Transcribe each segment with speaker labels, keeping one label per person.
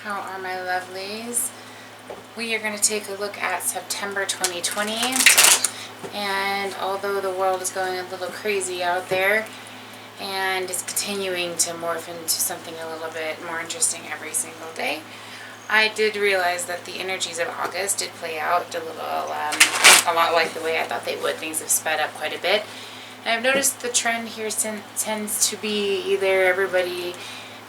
Speaker 1: How are my lovelies? We are going to take a look at September 2020. And although the world is going a little crazy out there and is continuing to morph into something a little bit more interesting every single day, I did realize that the energies of August did play out a little, a lot like the way I thought they would. Things have sped up quite a bit. And I've noticed the trend here tends to be either everybody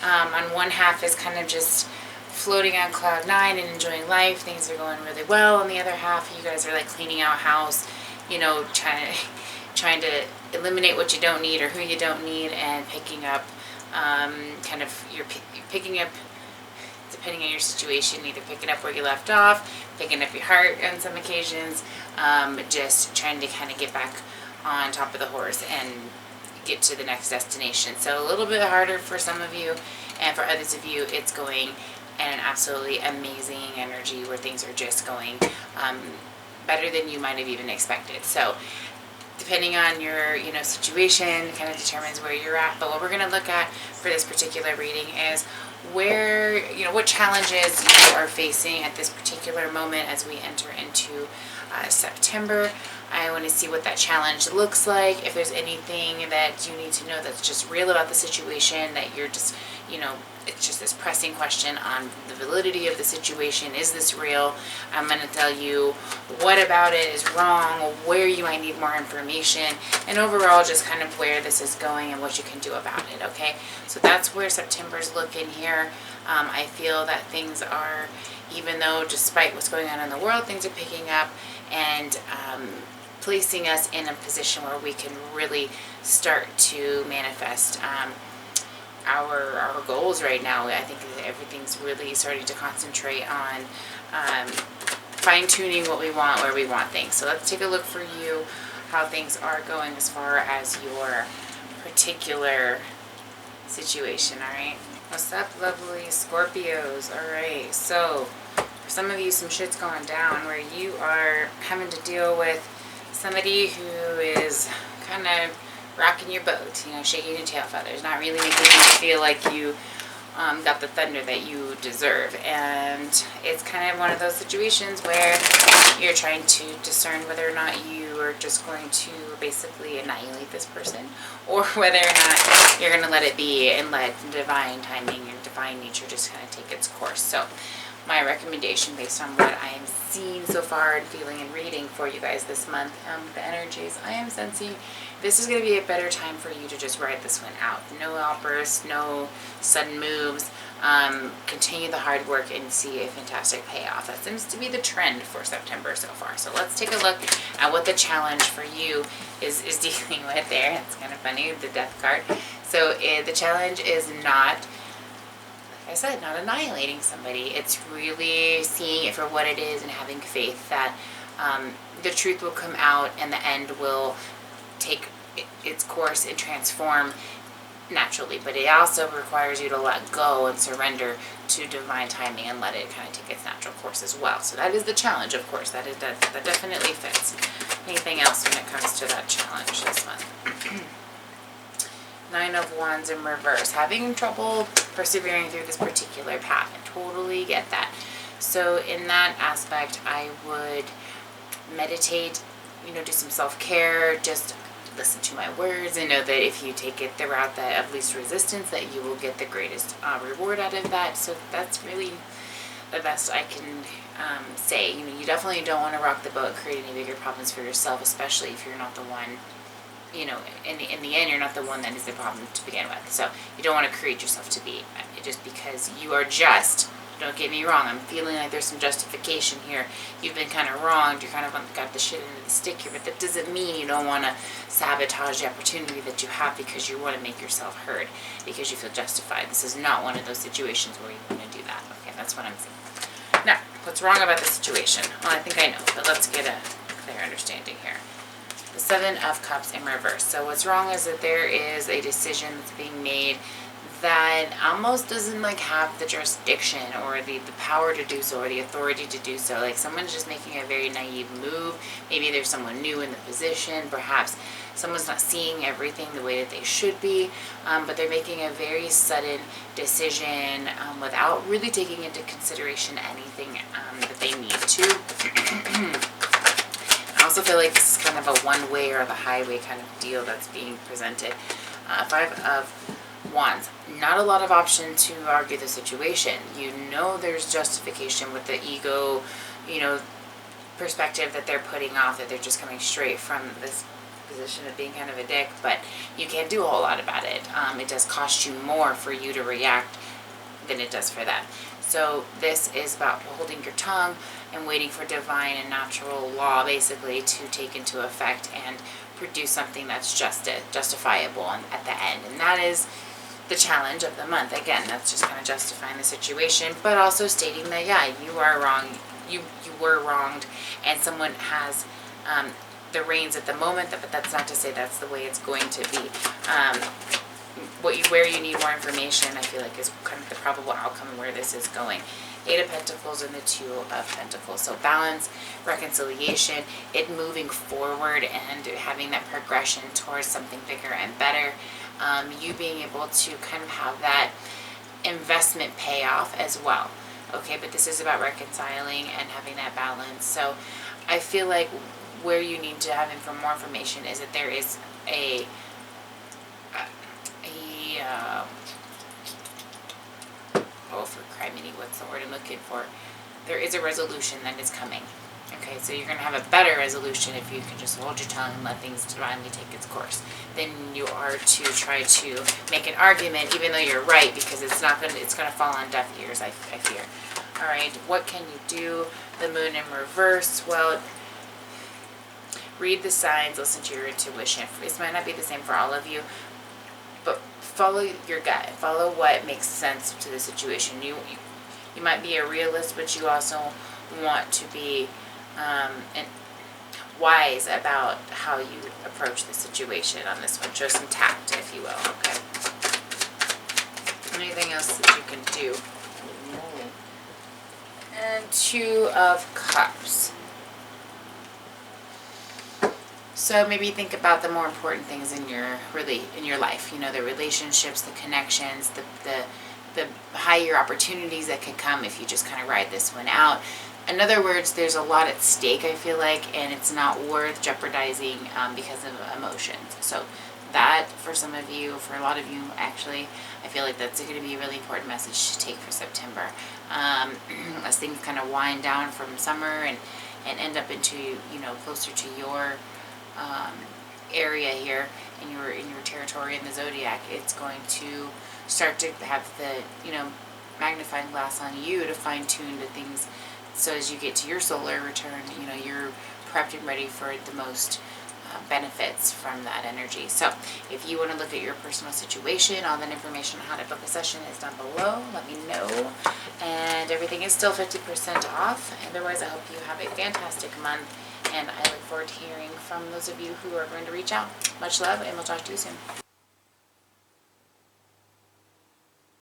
Speaker 1: on one half is kind of just floating on cloud nine and enjoying life. Things are going really well. On the other half, you guys are like cleaning out house, you know, trying to eliminate what you don't need or who you don't need, and picking up you're picking up, depending on your situation, either picking up where you left off, picking up your heart on some occasions, just trying to kind of get back on top of the horse and get to the next destination. So a little bit harder for some of you, and for others of you, it's going in an absolutely amazing energy where things are just going better than you might have even expected. So depending on your situation kind of determines where you're at. But what we're going to look at for this particular reading is where, what challenges you are facing at this particular moment as we enter into September. I want to see what that challenge looks like. If there's anything that you need to know that's just real about the situation, that you're just, it's just this pressing question on the validity of the situation. Is this real? I'm going to tell you what about it is wrong, where you might need more information, and overall just kind of where this is going and what you can do about it, okay? So that's where September's looking here. I feel that things are, even though despite what's going on in the world, things are picking up and placing us in a position where we can really start to manifest our goals right now. I think that everything's really starting to concentrate on fine-tuning what we want, where we want things. So let's take a look for you how things are going as far as your particular situation, all right? What's up, lovely Scorpios? All right, so for some of you, some shit's going down where you are having to deal with somebody who is kind of rocking your boat, shaking your tail feathers, not really making you feel like you got the thunder that you deserve. And it's kind of one of those situations where you're trying to discern whether or not you are just going to basically annihilate this person, or whether or not you're going to let it be and let divine timing and divine nature just kind of take its course. So my recommendation, based on what I am seeing so far and feeling and reading for you guys this month, the energies I am sensing, this is going to be a better time for you to just ride this one out. No outbursts, no sudden moves. Continue the hard work and see a fantastic payoff. That seems to be the trend for September so far. So let's take a look at what the challenge for you is dealing with there. It's kind of funny, the death card. So the challenge is not, like I said, not annihilating somebody. It's really seeing it for what it is and having faith that the truth will come out and the end will take its course and transform naturally. But it also requires you to let go and surrender to divine timing and let it kind of take its natural course as well. So that is the challenge, of course. That definitely fits. Anything else when it comes to that challenge this month? Nine of Wands in reverse. Having trouble persevering through this particular path. I totally get that. So in that aspect, I would meditate, do some self-care, just listen to my words, and know that if you take it the route that of least resistance, that you will get the greatest reward out of that. So that's really the best I can say. You definitely don't want to rock the boat and create any bigger problems for yourself, especially if you're not the one, in the end, you're not the one that is the problem to begin with. So you don't want to create yourself to be, just because you are just. Don't get me wrong, I'm feeling like there's some justification here. You've been kind of wronged, you're kind of got the shit into the stick here, but that doesn't mean you don't want to sabotage the opportunity that you have because you want to make yourself heard, because you feel justified. This is not one of those situations where you want to do that. Okay, that's what I'm saying. Now, what's wrong about the situation? Well, I think I know, but let's get a clear understanding here. The Seven of Cups in reverse. So what's wrong is that there is a decision that's being made that almost doesn't like have the jurisdiction or the power to do so or the authority to do so. Like someone's just making a very naive move. Maybe there's someone new in the position. Perhaps someone's not seeing everything the way that they should be, but they're making a very sudden decision without really taking into consideration anything that they need to. I also feel like this is kind of a one-way or the highway kind of deal that's being presented. Five of Wands. Not a lot of option to argue the situation. You know there's justification with the ego, perspective that they're putting off, that they're just coming straight from this position of being kind of a dick, but you can't do a whole lot about it. It does cost you more for you to react than it does for them. So this is about holding your tongue and waiting for divine and natural law basically to take into effect and produce something that's justifiable at the end. And that is the challenge of the month. Again, that's just kind of justifying the situation, but also stating that, yeah, you are wrong, you were wronged, and someone has the reins at the moment, but that's not to say that's the way it's going to be. Where you need more information, I feel like, is kind of the probable outcome of where this is going. 8 of Pentacles and the 2 of Pentacles. So balance, reconciliation, it moving forward and having that progression towards something bigger and better. You being able to kind of have that investment payoff as well. Okay, but this is about reconciling and having that balance. So I feel like where you need to have more information is that there is oh, for criminy, what's the word I'm looking for? There is a resolution that is coming. Okay, so you're going to have a better resolution if you can just hold your tongue and let things divinely take its course than you are to try to make an argument, even though you're right, because it's going to fall on deaf ears, I fear. All right, what can you do? The moon in reverse. Well, read the signs, listen to your intuition. This might not be the same for all of you, but follow your gut. Follow what makes sense to the situation. You might be a realist, but you also want to be wise about how you approach the situation on this one. Show some tact, if you will. Okay. Anything else that you can do? And 2 of Cups. So maybe think about the more important things in your life. The relationships, the connections, the higher opportunities that can come if you just kind of ride this one out. In other words, there's a lot at stake, I feel like, and it's not worth jeopardizing because of emotions. So that, for some of you, for a lot of you, actually, I feel like that's going to be a really important message to take for September. As things kind of wind down from summer and end up into, closer to your area here in your territory in the zodiac, it's going to start to have the magnifying glass on you to fine tune the things, so as you get to your solar return, you're prepped and ready for the most benefits from that energy. So if you want to look at your personal situation, all that information on how to book a session is down below. Let me know. And everything is still 50% off. Otherwise, I hope you have a fantastic month, and I look forward to hearing from those of you who are going to reach out. Much love, and we'll talk to you soon.